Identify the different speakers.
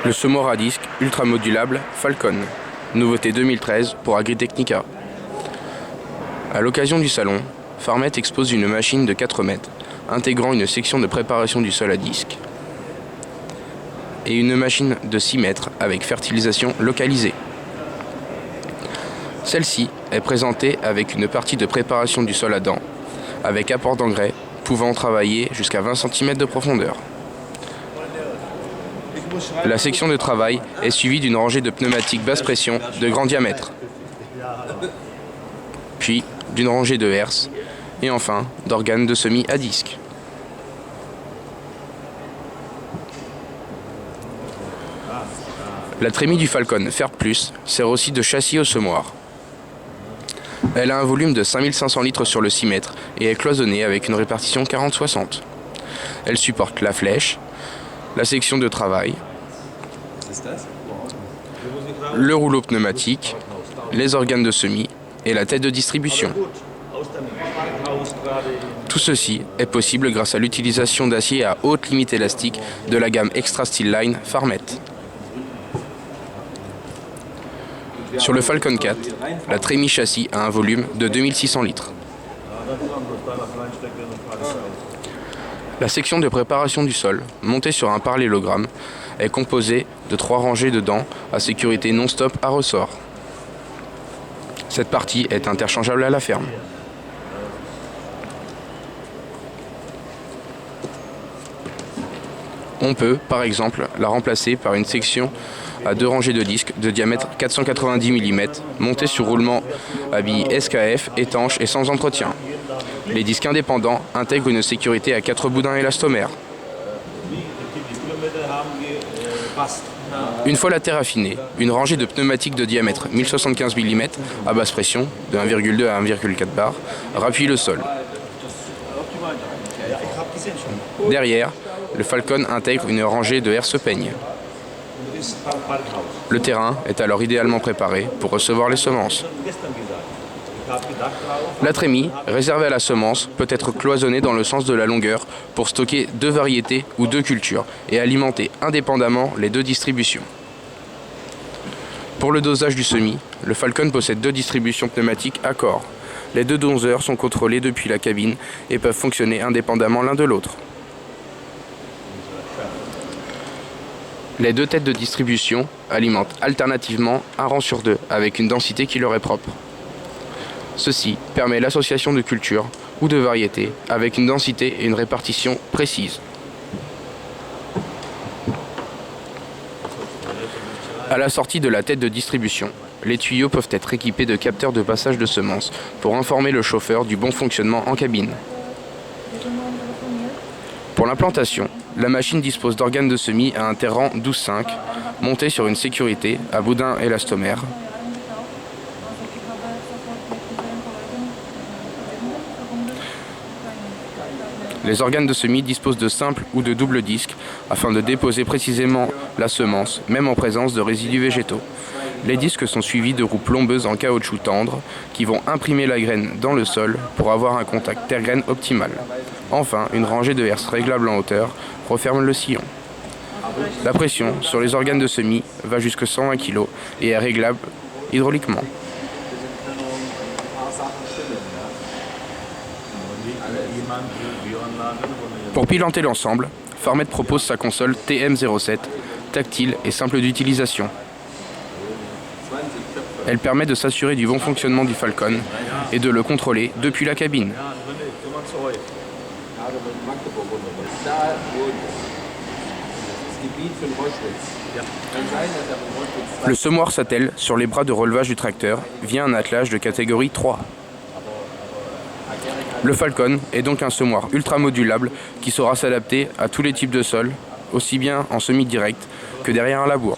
Speaker 1: Le semoir à disque ultramodulable Falcon, nouveauté 2013 pour Agritechnica. À l'occasion du salon, Farmet expose une machine de 4 mètres, intégrant une section de préparation du sol à disque, et une machine de 6 mètres avec fertilisation localisée. Celle-ci est présentée avec une partie de préparation du sol à dents, avec apport d'engrais, pouvant travailler jusqu'à 20 cm de profondeur. La section de travail est suivie d'une rangée de pneumatiques basse pression de grand diamètre, puis d'une rangée de herses, et enfin d'organes de semis à disque. La trémie du Falcon Fer Plus sert aussi de châssis au semoir. Elle a un volume de 5500 litres sur le 6 mètres et est cloisonnée avec une répartition 40-60. Elle supporte la flèche, la section de travail, le rouleau pneumatique, les organes de semis et la tête de distribution. Tout ceci est possible grâce à l'utilisation d'acier à haute limite élastique de la gamme Extra Steel Line Farmet. Sur le Falcon 4, la trémie châssis a un volume de 2600 litres. La section de préparation du sol, montée sur un parallélogramme, est composée de 3 rangées de dents à sécurité non-stop à ressort. Cette partie est interchangeable à la ferme. On peut, par exemple, la remplacer par une section à 2 rangées de disques de diamètre 490 mm, montée sur roulement à billes SKF, étanches et sans entretien. Les disques indépendants intègrent une sécurité à 4 boudins élastomères. Une fois la terre affinée, une rangée de pneumatiques de diamètre 1075 mm à basse pression, de 1,2 à 1,4 bar, rappuie le sol. Derrière, le Falcon intègre une rangée de herse-peigne. Le terrain est alors idéalement préparé pour recevoir les semences. La trémie, réservée à la semence, peut être cloisonnée dans le sens de la longueur pour stocker 2 variétés ou 2 cultures et alimenter indépendamment les 2 distributions. Pour le dosage du semis, le Falcon possède 2 distributions pneumatiques à corps. Les 2 doseurs sont contrôlés depuis la cabine et peuvent fonctionner indépendamment l'un de l'autre. Les 2 têtes de distribution alimentent alternativement un rang sur 2 avec une densité qui leur est propre. Ceci permet l'association de cultures ou de variétés avec une densité et une répartition précises. À la sortie de la tête de distribution, les tuyaux peuvent être équipés de capteurs de passage de semences pour informer le chauffeur du bon fonctionnement en cabine. Pour l'implantation, la machine dispose d'organes de semis à interrang 12,5 montés sur une sécurité à boudin élastomère. Les organes de semis disposent de simples ou de doubles disques afin de déposer précisément la semence, même en présence de résidus végétaux. Les disques sont suivis de roues plombeuses en caoutchouc tendre qui vont imprimer la graine dans le sol pour avoir un contact terre-graine optimal. Enfin, une rangée de herses réglables en hauteur referme le sillon. La pression sur les organes de semis va jusqu'à 120 kg et est réglable hydrauliquement. Pour piloter l'ensemble, Farmet propose sa console TM07, tactile et simple d'utilisation. Elle permet de s'assurer du bon fonctionnement du Falcon et de le contrôler depuis la cabine. Le semoir s'attelle sur les bras de relevage du tracteur via un attelage de catégorie 3. Le Falcon est donc un semoir ultramodulable qui saura s'adapter à tous les types de sols, aussi bien en semi-direct que derrière un labour.